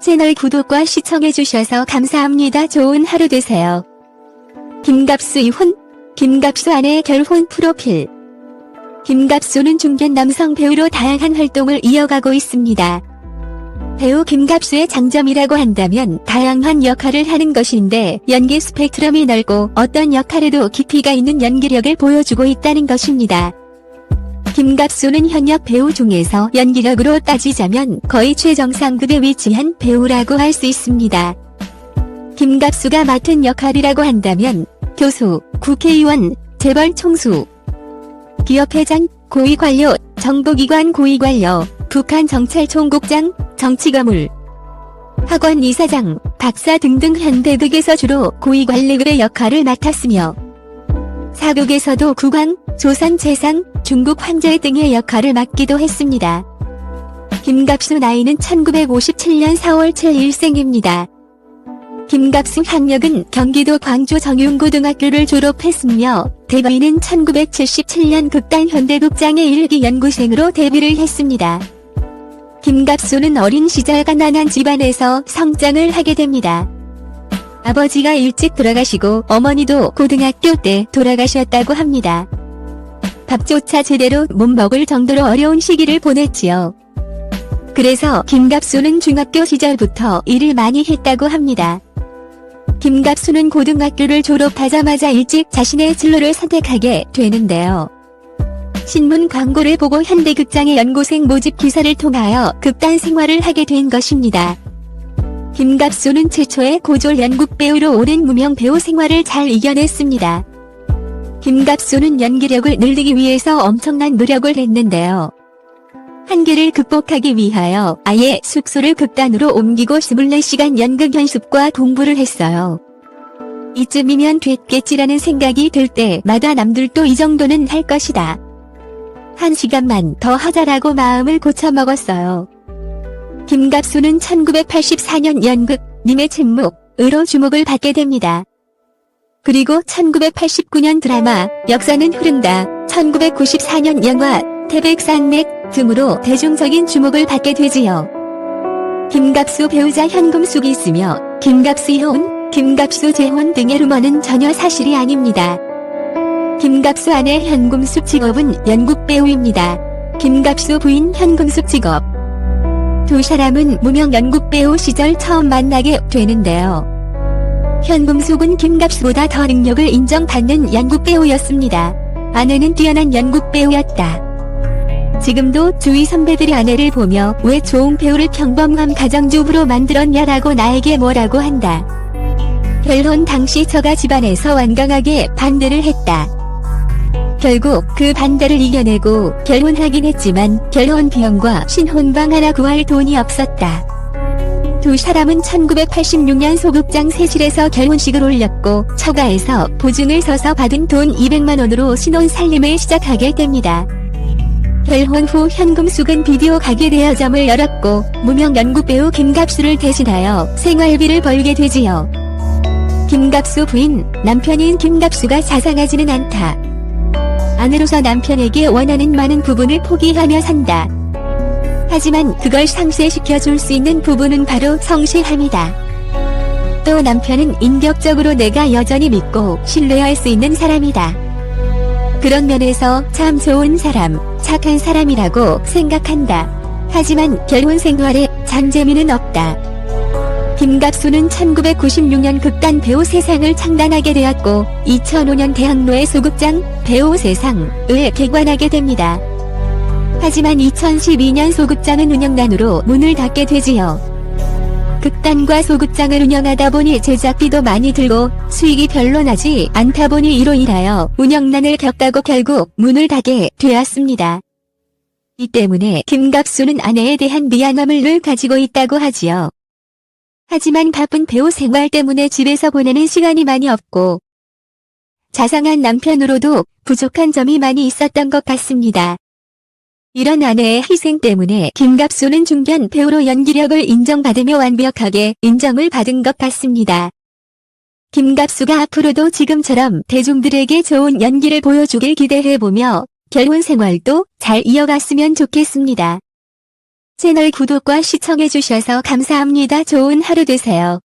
채널 구독과 시청해주셔서 감사합니다. 좋은 하루 되세요. 김갑수 이혼, 김갑수 아내 결혼 프로필. 김갑수는 중견 남성 배우로 다양한 활동을 이어가고 있습니다. 배우 김갑수의 장점이라고 한다면 다양한 역할을 하는 것인데 연기 스펙트럼이 넓고 어떤 역할에도 깊이가 있는 연기력을 보여주고 있다는 것입니다. 김갑수는 현역 배우 중에서 연기력으로 따지자면 거의 최정상급에 위치한 배우라고 할 수 있습니다. 김갑수가 맡은 역할이라고 한다면 교수, 국회의원, 재벌 총수, 기업회장, 고위관료, 정보기관 고위관료, 북한 정찰총국장, 정치거물, 학원 이사장, 박사 등등 현대극에서 주로 고위관리급의 역할을 맡았으며 사극에서도 국왕, 조선 재상, 중국 황제 등의 역할을 맡기도 했습니다. 김갑수 나이는 1957년 4월 7일생입니다. 김갑수 학력은 경기도 광주 정윤고등학교를 졸업했으며 데뷔는 1977년 극단 현대극장의 1기 연구생으로 데뷔를 했습니다. 김갑수는 어린 시절 가난한 집안에서 성장을 하게 됩니다. 아버지가 일찍 돌아가시고 어머니도 고등학교 때 돌아가셨다고 합니다. 밥조차 제대로 못 먹을 정도로 어려운 시기를 보냈지요. 그래서 김갑수는 중학교 시절부터 일을 많이 했다고 합니다. 김갑수는 고등학교를 졸업하자마자 일찍 자신의 진로를 선택하게 되는데요. 신문 광고를 보고 현대극장의 연구생 모집 기사를 통하여 극단 생활을 하게 된 것입니다. 김갑수는 최초의 고졸 연극 배우로 오랜 무명 배우 생활을 잘 이겨냈습니다. 김갑수는 연기력을 늘리기 위해서 엄청난 노력을 했는데요. 한계를 극복하기 위하여 아예 숙소를 극단으로 옮기고 24시간 연극 연습과 공부를 했어요. 이쯤이면 됐겠지라는 생각이 들 때마다 남들도 이 정도는 할 것이다. 1시간만 더 하자라고 마음을 고쳐먹었어요. 김갑수는 1984년 연극 님의 침묵으로 주목을 받게 됩니다. 그리고 1989년 드라마 역사는 흐른다, 1994년 영화 태백산맥 등으로 대중적인 주목을 받게 되지요. 김갑수 배우자 현금숙이 있으며 김갑수 이혼, 김갑수 재혼 등의 루머는 전혀 사실이 아닙니다. 김갑수 아내 현금숙 직업은 연극 배우입니다. 김갑수 부인 현금숙 직업. 두 사람은 무명 연극 배우 시절 처음 만나게 되는데요. 현금숙은 김갑수보다 더 능력을 인정받는 연극 배우였습니다. 아내는 뛰어난 연극 배우였다. 지금도 주위 선배들이 아내를 보며 왜 좋은 배우를 평범한 가정주부로 만들었냐라고 나에게 뭐라고 한다. 결혼 당시 처가 집안에서 완강하게 반대를 했다. 결국 그 반대를 이겨내고 결혼하긴 했지만 결혼 비용과 신혼방 하나 구할 돈이 없었다. 두 사람은 1986년 소극장 세실에서 결혼식을 올렸고 처가에서 보증을 서서 받은 돈 200만 원으로 신혼 살림을 시작하게 됩니다. 결혼 후 현금숙은 비디오 가게 대여점을 열었고 무명 연극 배우 김갑수를 대신하여 생활비를 벌게 되지요. 김갑수 부인, 남편인 김갑수가 자상하지는 않다. 아내로서 남편에게 원하는 많은 부분을 포기하며 산다. 하지만 그걸 상쇄시켜줄 수 있는 부분은 바로 성실함이다. 또 남편은 인격적으로 내가 여전히 믿고 신뢰할 수 있는 사람이다. 그런 면에서 참 좋은 사람, 착한 사람이라고 생각한다. 하지만 결혼 생활에 잔재미는 없다. 김갑수는 1996년 극단 배우 세상을 창단하게 되었고 2005년 대학로의 소극장 배우 세상을 개관하게 됩니다. 하지만 2012년 소극장은 운영난으로 문을 닫게 되지요. 극단과 소극장을 운영하다 보니 제작비도 많이 들고 수익이 별로 나지 않다 보니 이로 인하여 운영난을 겪다고 결국 문을 닫게 되었습니다. 이 때문에 김갑수는 아내에 대한 미안함을 늘 가지고 있다고 하지요. 하지만 바쁜 배우 생활 때문에 집에서 보내는 시간이 많이 없고 자상한 남편으로도 부족한 점이 많이 있었던 것 같습니다. 이런 아내의 희생 때문에 김갑수는 중견 배우로 연기력을 인정받으며 완벽하게 인정을 받은 것 같습니다. 김갑수가 앞으로도 지금처럼 대중들에게 좋은 연기를 보여주길 기대해보며 결혼 생활도 잘 이어갔으면 좋겠습니다. 채널 구독과 시청해주셔서 감사합니다. 좋은 하루 되세요.